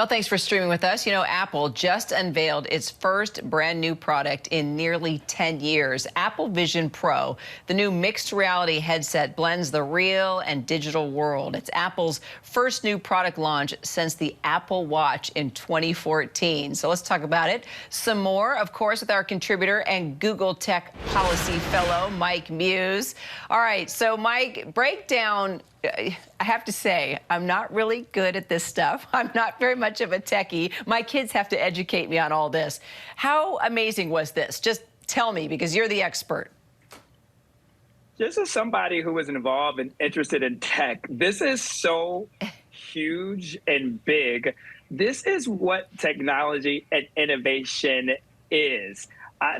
Well, thanks for streaming with us. You know, Apple just unveiled its first brand new product in nearly 10 years. Apple Vision Pro, the new mixed reality headset, blends the real and digital world. It's Apple's first new product launch since the Apple Watch in 2014. So let's talk about it some more, of course, with our contributor and Google Tech Policy Fellow, Mike Muse. All right, so Mike, break down. I have to say, I'm not really good at this stuff. I'm not very much of a techie. My kids have to educate me on all this. How amazing was this? Just tell me, because you're the expert. Just as somebody who is involved and interested in tech, this is so huge and big. This is what technology and innovation is.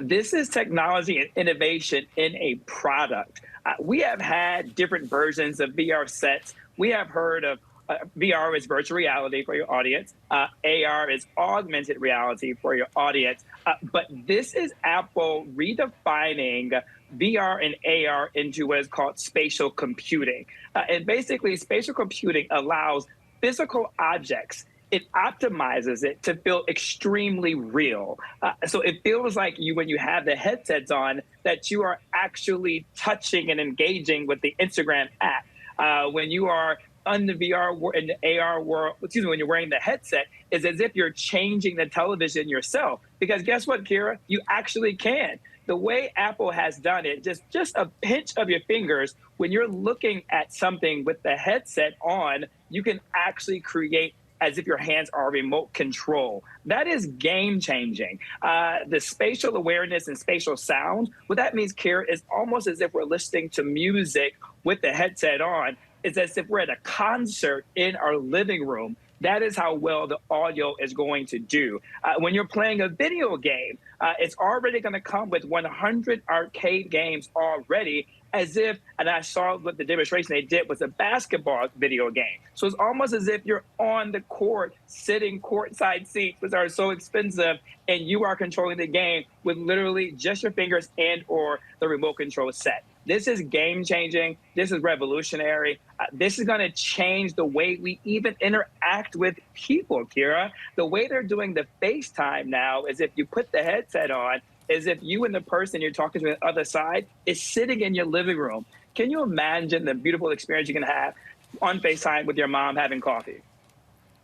This is technology and innovation in a product. We have had different versions of VR sets. We have heard of VR is virtual reality for your audience. AR is augmented reality for your audience. But this is Apple redefining VR and AR into what is called spatial computing. And basically, spatial computing allows physical objects. It optimizes it to feel extremely real. So it feels like when you have the headsets on, that you are actually touching and engaging with the Instagram app. When you are on the VR in the AR world, when you're wearing the headset, it's as if you're changing the television yourself. Because guess what, Kira? You actually can. The way Apple has done it, just a pinch of your fingers, when you're looking at something with the headset on, you can actually create as if your hands are remote control. That is game changing. The spatial awareness and spatial sound, what that means, Kira, is almost as if we're listening to music with the headset on. It's as if we're at a concert in our living room. That is how well the audio is going to do. When you're playing a video game, it's already going to come with 100 arcade games already, as if, and I saw what the demonstration they did was a basketball video game. So it's almost as if you're on the court, sitting courtside seats, which are so expensive, and you are controlling the game with literally just your fingers and or the remote control set. This is game changing. This is revolutionary. This is going to change the way we even interact with people, Kira. The way they're doing the FaceTime now is if you put the headset on, is if you and the person you're talking to on the other side is sitting in your living room. Can you imagine the beautiful experience you can have on FaceTime with your mom having coffee?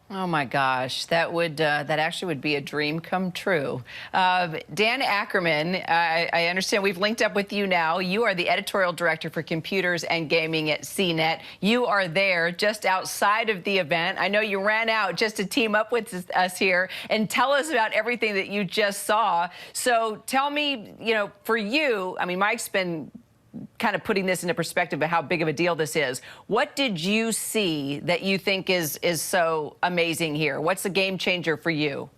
Oh my gosh, that actually would be a dream come true. Dan Ackerman, I understand we've linked up with you now. You are the editorial director for computers and gaming at CNET. You are there just outside of the event. I know you ran out just to team up with us here and tell us about everything that you just saw. So tell me, you know, for you, I mean, Mike's been kind of putting this into perspective of how big of a deal this is. What did you see that you think is so amazing here? What's the game changer for you?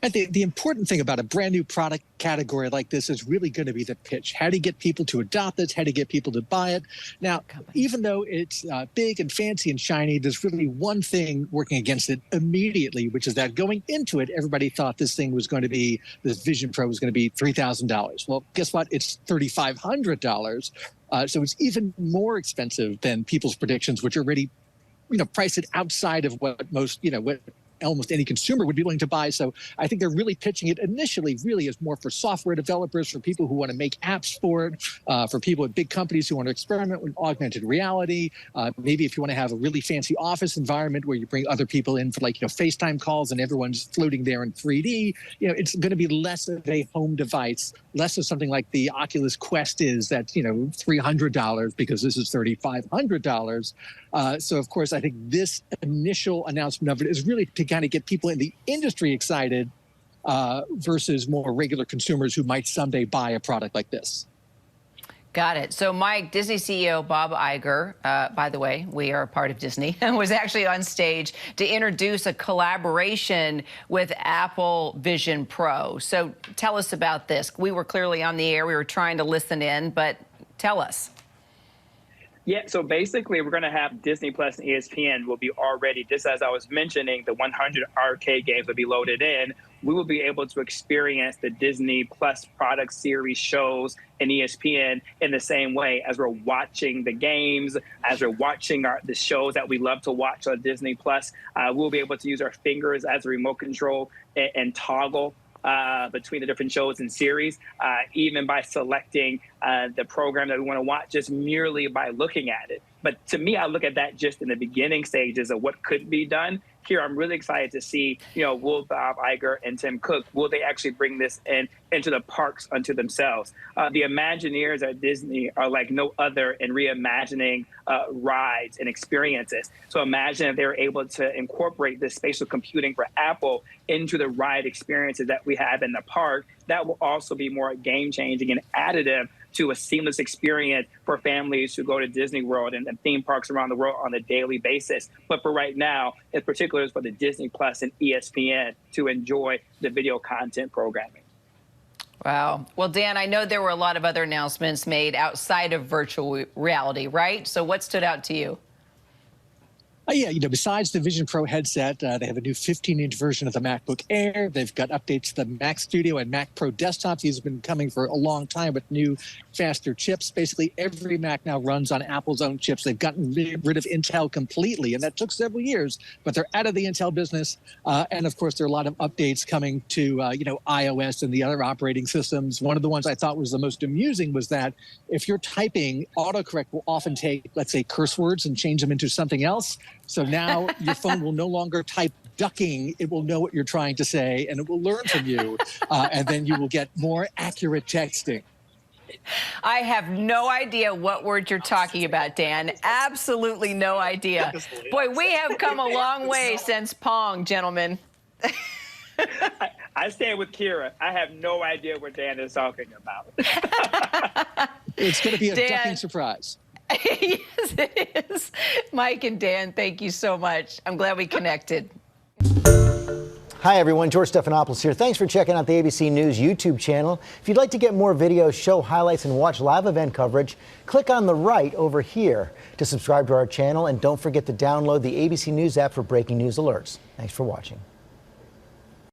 I think the important thing about a brand new product category like this is really going to be the pitch. How do you get people to adopt this? How do you get people to buy it? Now, even though it's big and fancy and shiny, there's really one thing working against it immediately, which is that going into it, everybody thought this thing was going to be, this Vision Pro was going to be $3,000. Well, guess what? It's $3,500. So it's even more expensive than people's predictions, which are already, priced it outside of what most, what almost any consumer would be willing to buy. So I think they're really pitching it initially really as more for software developers, for people who want to make apps for it, for people at big companies who want to experiment with augmented reality. Maybe if you want to have a really fancy office environment where you bring other people in for FaceTime calls and everyone's floating there in 3D, it's going to be less of a home device, less of something like the Oculus Quest is that's, $300 because this is $3,500. So of course, I think this initial announcement of it is really to kind of get people in the industry excited versus more regular consumers who might someday buy a product like this. Got it. So, Mike, Disney CEO Bob Iger, by the way, we are a part of Disney, was actually on stage to introduce a collaboration with Apple Vision Pro. So tell us about this. We were clearly on the air. We were trying to listen in, but tell us. Yeah, so basically we're going to have Disney Plus and ESPN will be already, just as I was mentioning, the 100 arcade games will be loaded in. We will be able to experience the Disney Plus product series shows and ESPN in the same way as we're watching the games, as we're watching the shows that we love to watch on Disney Plus. We'll be able to use our fingers as a remote control and toggle between the different shows and series, even by selecting the program that we want to watch just merely by looking at it. But to me, I look at that just in the beginning stages of what could be done. Here, I'm really excited to see, will Bob Iger and Tim Cook, will they actually bring this into the parks unto themselves? The Imagineers at Disney are like no other in reimagining rides and experiences. So imagine if they were able to incorporate this spatial computing for Apple into the ride experiences that we have in the park. That will also be more game-changing and additive to a seamless experience for families who go to Disney World and theme parks around the world on a daily basis. But for right now, in particular, is for the Disney Plus and ESPN to enjoy the video content programming. Wow. Well, Dan, I know there were a lot of other announcements made outside of virtual reality, right? So what stood out to you? Yeah, besides the Vision Pro headset, they have a new 15-inch version of the MacBook Air. They've got updates to the Mac Studio and Mac Pro desktops. These have been coming for a long time with new, faster chips. Basically, every Mac now runs on Apple's own chips. They've gotten rid of Intel completely, and that took several years, but they're out of the Intel business. And, of course, there are a lot of updates coming to, iOS and the other operating systems. One of the ones I thought was the most amusing was that if you're typing, autocorrect will often take, let's say, curse words and change them into something else. So now your phone will no longer type ducking. It will know what you're trying to say, and it will learn from you, and then you will get more accurate texting. I have no idea what word you're talking about, Dan. Absolutely no idea. Boy, we have come a long way since Pong, gentlemen. I stand with Kira. I have no idea what Dan is talking about. It's going to be a ducking surprise. Yes, it is. Mike and Dan, thank you so much. I'm glad we connected. Hi, everyone. George Stephanopoulos here. Thanks for checking out the ABC News YouTube channel. If you'd like to get more videos, show highlights, and watch live event coverage, click on the right over here to subscribe to our channel. And don't forget to download the ABC News app for breaking news alerts. Thanks for watching.